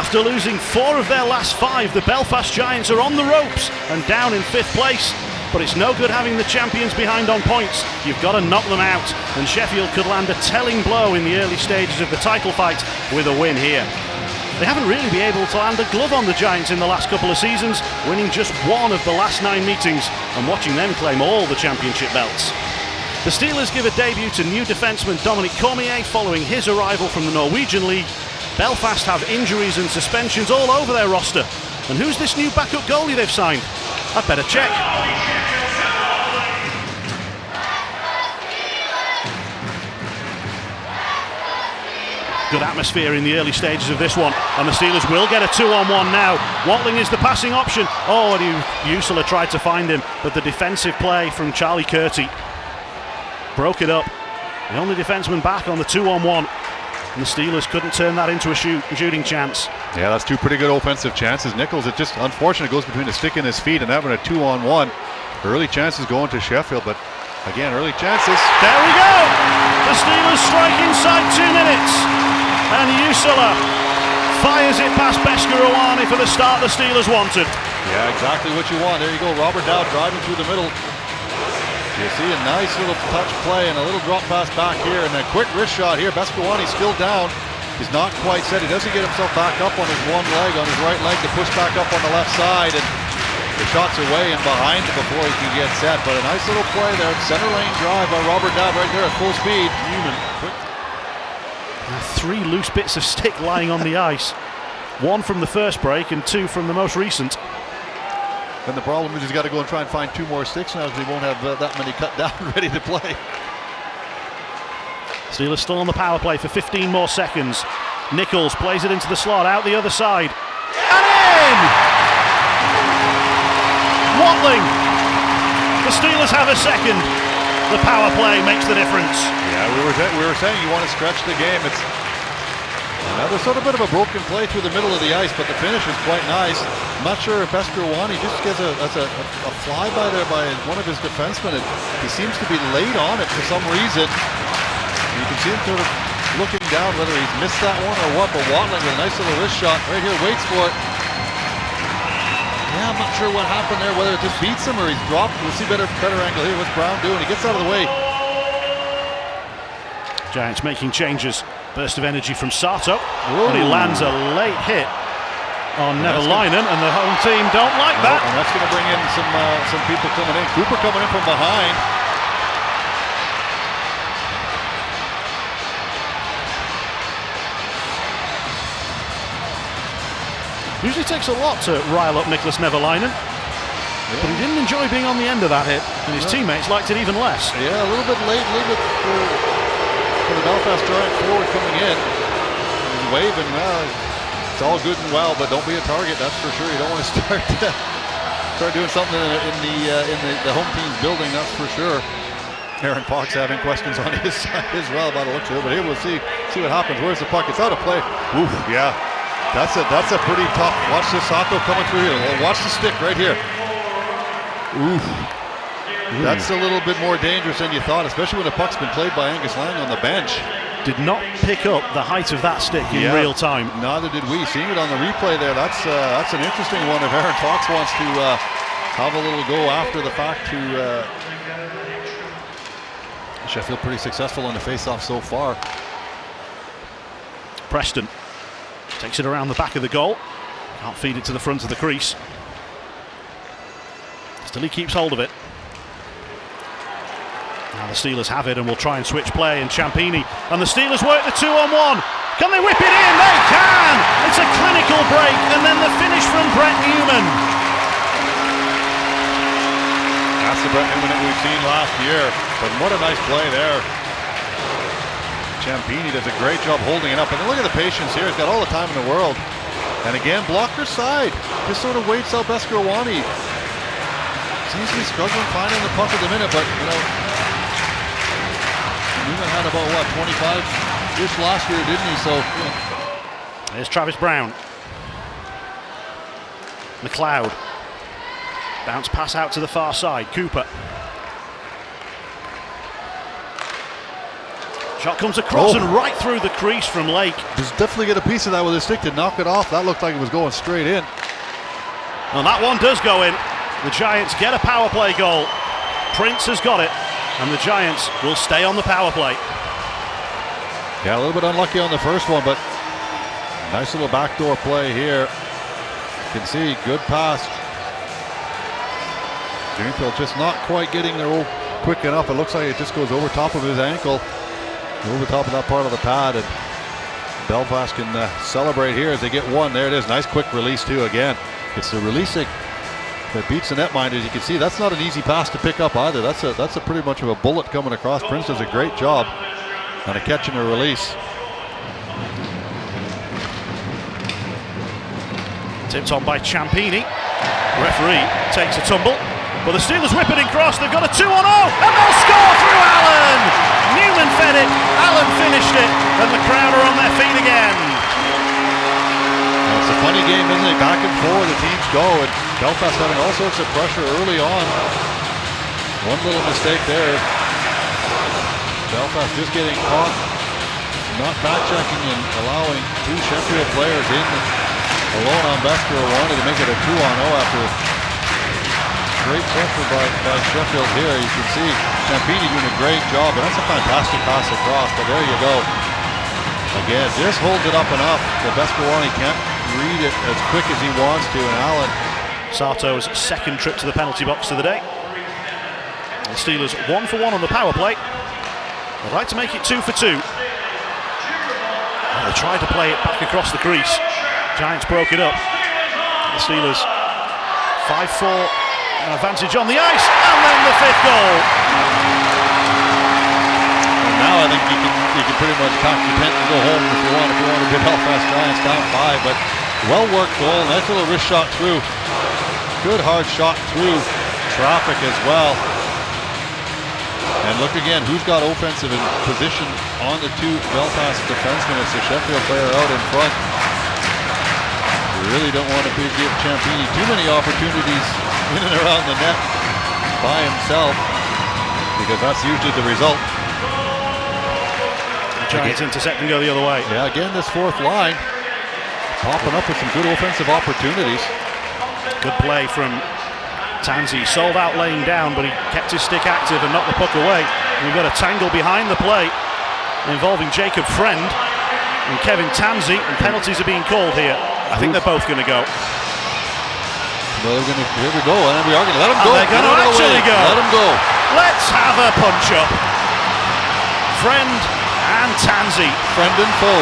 After losing 4 of their last 5, the Belfast Giants are on the ropes and down in 5th place. But it's no good having the champions behind on points. You've got to knock them out, and Sheffield could land a telling blow in the early stages of the title fight with a win here. They haven't really been able to land a glove on the Giants in the last couple of seasons, winning just 1 of the last 9 meetings and watching them claim all the championship belts. The Steelers give a debut to new defenceman Dominic Cormier following his arrival from the Norwegian League. Belfast have injuries and suspensions all over their roster. And who's this new backup goalie they've signed? I'd better check. Good atmosphere in the early stages of this one, and the Steelers will get a 2-on-1 now. Watling is the passing option. Oh, and Usula tried to find him, but the defensive play from Charlie Curti broke it up. The only defenseman back on the 2-on-1, and the Steelers couldn't turn that into a shooting chance. Yeah, that's 2 pretty good offensive chances. Nichols, it just unfortunate goes between the stick and his feet, and having a 2-on-1. Early chances going to Sheffield, but again, early chances. There we go! The Steelers strike inside 2 minutes. And Usula fires it past Beskorowany for the start the Steelers wanted. Yeah, exactly what you want. There you go, Robert Dow driving through the middle. You see a nice little touch play and a little drop pass back here, and a quick wrist shot here. Beskorowany still down. He's not quite set. He doesn't get himself back up on his one leg, on his right leg, to push back up on the left side, and the shot's away and behind him before he can get set. But a nice little play there. Center lane drive by Robert Dow right there at full speed. Newman. 3 loose bits of stick lying on the ice. 1 from the first break and 2 from the most recent. And the problem is he's got to go and try and find 2 more sticks now, because he won't have that many cut down ready to play. Steelers still on the power play for 15 more seconds. Nichols plays it into the slot, out the other side. And in! Watling! The Steelers have a second. The power play makes the difference. Yeah, we were saying you want to stretch the game. It's another sort of bit of a broken play through the middle of the ice, but the finish is quite nice. I'm not sure if Beskorowany just gets a flyby there by one of his defensemen. He seems to be late on it for some reason. You can see him sort of looking down, whether he's missed that one or what, but Watling with a nice little wrist shot right here, waits for it. Yeah, I'm not sure what happened there, whether it just beats him or he's dropped. We'll see better angle here. What's Brown doing? He gets out of the way. Giants making changes. Burst of energy from Sato. Ooh. And he lands a late hit on Nevalainen, and the home team don't like that. And that's going to bring in some people coming in. Cooper coming in from behind. Usually takes a lot to rile up Nicholas Nevalainen, but he didn't enjoy being on the end of that hit, and his teammates liked it even less. Yeah, a little bit late, a little bit for the Belfast Giant forward coming in. He's waving. It's all good and well, but don't be a target, that's for sure. You don't want to start doing something in the home team's building, that's for sure. Aaron Fox having questions on his side as well about it looks good, but here we'll see what happens. Where's the puck? It's out of play. Oof, yeah. That's a pretty tough. Watch this Sato coming through here. Watch the stick right here. Oof. That's a little bit more dangerous than you thought, especially when the puck's been played by Angus Lang on the bench. Did not pick up the height of that stick in real time. Neither did we. Seeing it on the replay there, that's an interesting one. If Aaron Fox wants to have a little go after the fact to Sheffield pretty successful on the face-off so far. Preston takes it around the back of the goal. Can't feed it to the front of the crease. Still he keeps hold of it. Now the Steelers have it and will try and switch play, and Ciampini. And the Steelers work the 2-on-1. Can they whip it in? They can! It's a clinical break, and then the finish from Brett Newman. That's the Brett Newman that we've seen last year. But what a nice play there. Ciampini does a great job holding it up. And look at the patience here. He's got all the time in the world. And again, blocker side. Just sort of waits out Beskorowany. Seems to be struggling finding the puck at the minute, but, you know, Newman had about, 25-ish last year, didn't he? So, yeah. There's Travis Brown. McLeod. Bounce pass out to the far side. Cooper. Shot comes across and right through the crease from Lake. Just definitely get a piece of that with his stick to knock it off. That looked like it was going straight in. And that one does go in. The Giants get a power play goal. Prince has got it, and the Giants will stay on the power play. Yeah, a little bit unlucky on the first one, but nice little backdoor play here. You can see, good pass. Greenfield just not quite getting there quick enough. It looks like it just goes over top of his ankle, over top of that part of the pad, and Belfast can celebrate here as they get one. There it is, nice quick release too. Again, it's the releasing that beats the netminder. As you can see, that's not an easy pass to pick up either. That's a pretty much of a bullet coming across. Prince does a great job on a catch and a release. Tipped on by Ciampini. Referee takes a tumble, but the Steelers whip it in cross. They've got a 2-on-0, and they'll score through Allen. Newman fed it, Allen finished it, and the crowd are on their feet again. It's a funny game, isn't it? Back and forth the teams go, and Belfast having all sorts of pressure early on. One little mistake there. Belfast just getting caught, not back-checking and allowing two Sheffield players in alone on Besker. Wanted to make it a 2-on-0 after great pressure by Sheffield here. You can see Ciampini doing a great job, and that's a fantastic pass across, but there you go. Again, just holds it up enough that Beskorowany can't read it as quick as he wants to, and Allen. Sato's second trip to the penalty box of the day. The Steelers 1 for 1 on the power play. They'd like to make it 2 for 2. They tried to play it back across the crease. Giants broke it up. The Steelers 5-4 advantage on the ice, and then the 5th goal. And now I think you can pretty much pack your tent and go home if you want to be Belfast Giants down 5. But well worked goal, nice little wrist shot through. Good hard shot through traffic as well. And look again, who's got offensive in position on the two Belfast defensemen. It's the Sheffield player out in front. We really don't want to give Ciampini too many opportunities in and around the net by himself, because that's usually the result. The Giants intercept and go the other way. Yeah, again, this fourth line popping up with some good offensive opportunities. Good play from Tanzi, sold out laying down, but he kept his stick active and knocked the puck away. And we've got a tangle behind the play involving Jacob Friend and Kevin Tanzi, and penalties are being called here. I think they're both going to go. Well, here we go, and we are going to let them go. They're going to actually go. Let them go. Let's have a punch-up. Friend and Tanzi. Friend and foe.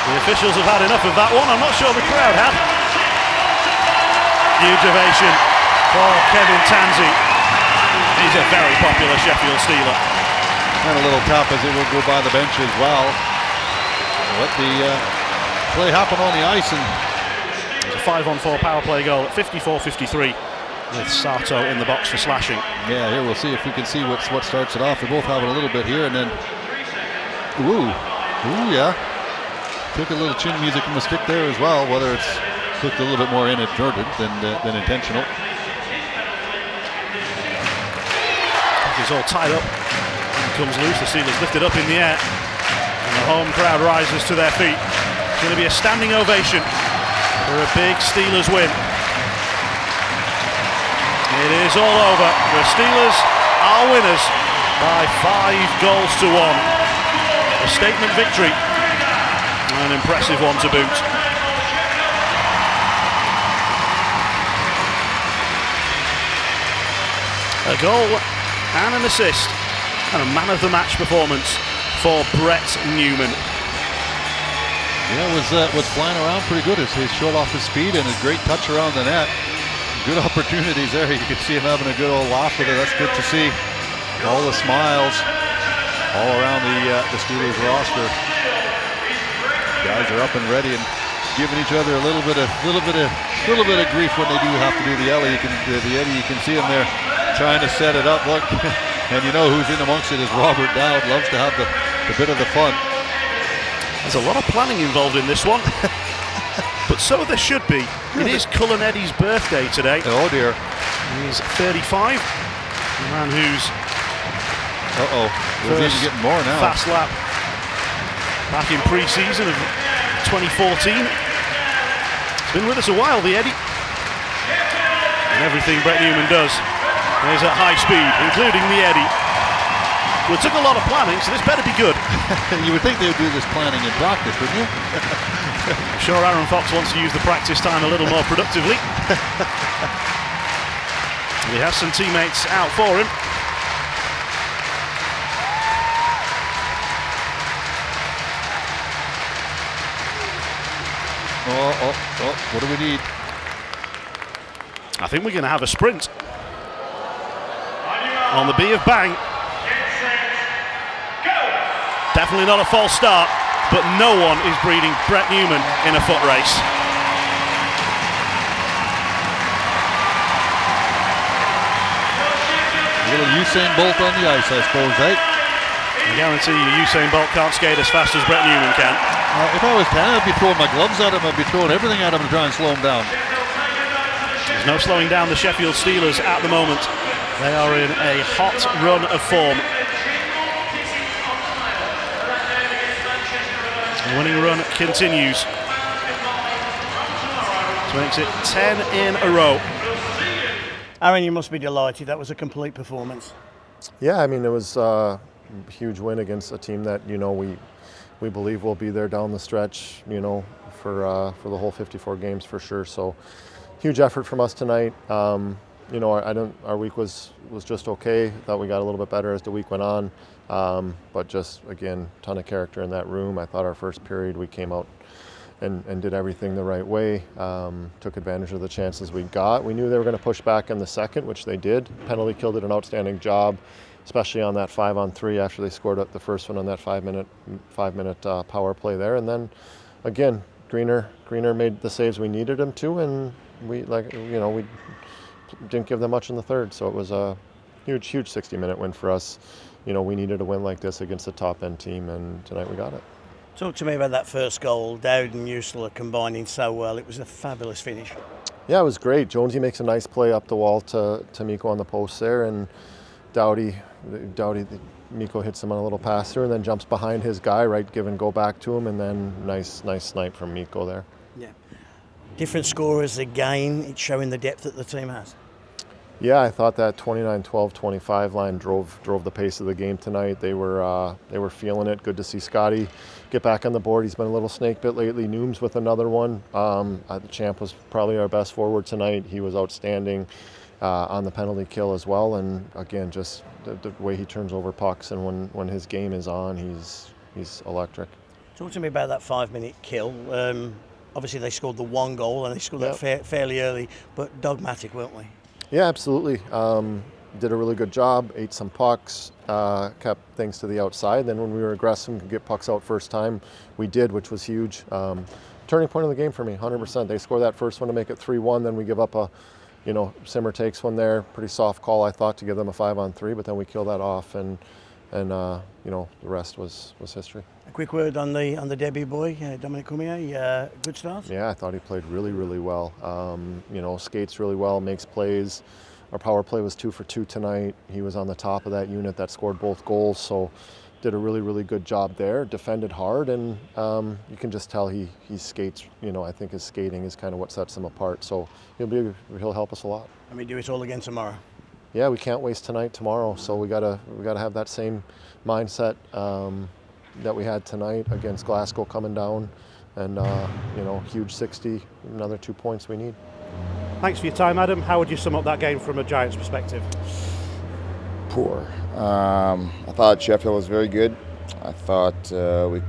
The officials have had enough of that one. I'm not sure the crowd have. Huge ovation for Kevin Tanzi. He's a very popular Sheffield Steeler. And a little tap as it will go by the bench as well. Let the play happen on the ice. And it's a 5-on-4 power play goal at 54-53 with Sato in the box for slashing. Yeah, here we'll see if we can see what starts it off. They're both having a little bit here, and then ooh, yeah. Took a little chin music from the stick there as well, whether it's looked a little bit more inadvertent than intentional. He's all tied up and comes loose. The Steelers lift it up in the air, and the home crowd rises to their feet. It's going to be a standing ovation for a big Steelers win. It is all over. The Steelers are winners by 5 goals to 1. A statement victory, an impressive one to boot. A goal and an assist, and a man of the match performance for Brett Newman. Yeah, was flying around pretty good. He showed off his speed and a great touch around the net. Good opportunities there. You could see him having a good old laugh with it. That's good to see. All the smiles all around the Steelers roster. Guys are up and ready and giving each other a little bit of grief when they do have to do the Eddie. You can see him there trying to set it up. Look, and you know who's in amongst it is Robert Dowd. Loves to have the bit of the fun. There's a lot of planning involved in this one. But so there should be. It is Cullen Eddy's birthday today. Oh dear. He's 35. A man who's He's even getting more now. Fast lap back in pre-season of 2014. It's been with us a while, the Eddy. And everything Brett Newman does is at high speed, including the Eddy. Well, it took a lot of planning, so this better be good. You would think they would do this planning in practice, wouldn't you? I'm sure Aaron Fox wants to use the practice time a little more productively. He has some teammates out for him. What do we need? I think we're going to have a sprint. On the B of Bang. Definitely not a false start, but no one is beating Brett Newman in a foot race. A little Usain Bolt on the ice, I suppose, eh? I guarantee you Usain Bolt can't skate as fast as Brett Newman can. If I was 10, I'd be throwing my gloves at him. I'd be throwing everything at him to try and slow him down. There's no slowing down the Sheffield Steelers at the moment. They are in a hot run of form. The winning run continues. This makes it 10 in a row. Aaron, you must be delighted. That was a complete performance. Yeah, I mean, it was a huge win against a team that, we believe will be there down the stretch, for the whole 54 games for sure. So huge effort from us tonight. Our week was just okay. Thought we got a little bit better as the week went on. But just, again, ton of character in that room. I thought our first period we came out and did everything the right way. Took advantage of the chances we got. We knew they were going to push back in the second, which they did. Penalty kill did an outstanding job, especially on that 5-on-3 after they scored up the first one on that 5 minute power play there. And then again, Greener made the saves we needed him to, and we didn't give them much in the third. So it was a huge 60-minute win for us. We needed a win like this against a top-end team, and tonight we got it. Talk to me about that first goal. Dowd and Ussel are combining so well. It was a fabulous finish. Yeah, it was great. Jonesy makes a nice play up the wall to Mikko on the post there, and Dowdy, Mikko hits him on a little pass through and then jumps behind his guy, right, give and go back to him, and then nice snipe from Mikko there. Yeah. Different scorers again. It's showing the depth that the team has. Yeah, I thought that 29-12-25 line drove the pace of the game tonight. They were feeling it. Good to see Scotty get back on the board. He's been a little snake bit lately. Nooms with another one. The Champ was probably our best forward tonight. He was outstanding on the penalty kill as well. And again, just the way he turns over pucks, and when his game is on, he's electric. Talk to me about that 5-minute kill. Obviously, they scored the one goal and they scored that fairly early, but dogmatic, weren't we? Yeah, absolutely. Did a really good job, ate some pucks, kept things to the outside. Then when we were aggressive and could get pucks out first time, we did, which was huge. Turning point of the game for me, 100%. They score that first one to make it 3-1, then we give up a, Simmer takes one there. Pretty soft call, I thought, to give them a 5-on-3, but then we kill that off, and the rest was history. A quick word on the debut boy, Dominic Cormier. Good start? Yeah, I thought he played really, really well. Skates really well, makes plays. Our power play was 2 for 2 tonight. He was on the top of that unit that scored both goals, so did a really, really good job there. Defended hard, and you can just tell he skates. I think his skating is kind of what sets him apart. So he'll help us a lot. And we do it all again tomorrow. Yeah, we can't waste tomorrow. So we gotta have that same mindset that we had tonight against Glasgow coming down, and huge 60, another 2 points we need. Thanks for your time, Adam. How would you sum up that game from a Giants perspective? Poor. I thought Sheffield was very good. I thought we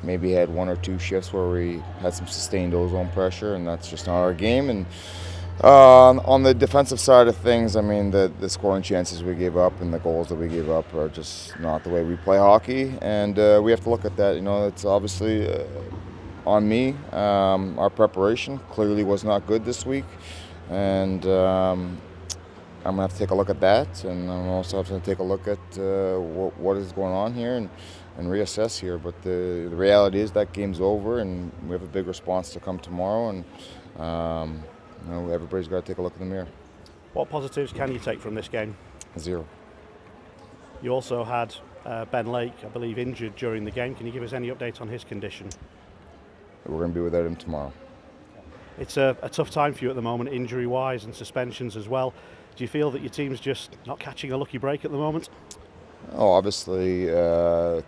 maybe had 1 or 2 shifts where we had some sustained zone pressure, and that's just not our game. And on the defensive side of things, I mean, the scoring chances we gave up and the goals that we gave up are just not the way we play hockey, and we have to look at that. It's obviously on me. Our preparation clearly was not good this week, and I'm going to have to take a look at that, and I'm also have to take a look at what is going on here, and reassess here. But the reality is that game's over, and we have a big response to come tomorrow, and everybody's got to take a look in the mirror. What positives can you take from this game? 0. You also had Ben Lake, I believe, injured during the game. Can you give us any update on his condition? We're going to be without him tomorrow. It's a tough time for you at the moment, injury-wise and suspensions as well. Do you feel that your team's just not catching a lucky break at the moment? Oh, obviously,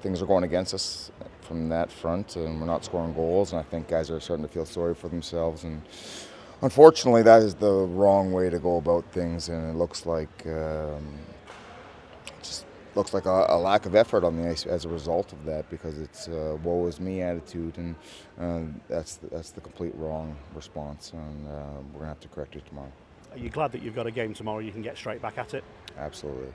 things are going against us from that front, and we're not scoring goals, and I think guys are starting to feel sorry for themselves. And unfortunately, that is the wrong way to go about things, and it looks like a lack of effort on the ice as a result of that, because it's woe is me attitude, and that's the complete wrong response, and we're going to have to correct it tomorrow. Are you glad that you've got a game tomorrow you can get straight back at it? Absolutely.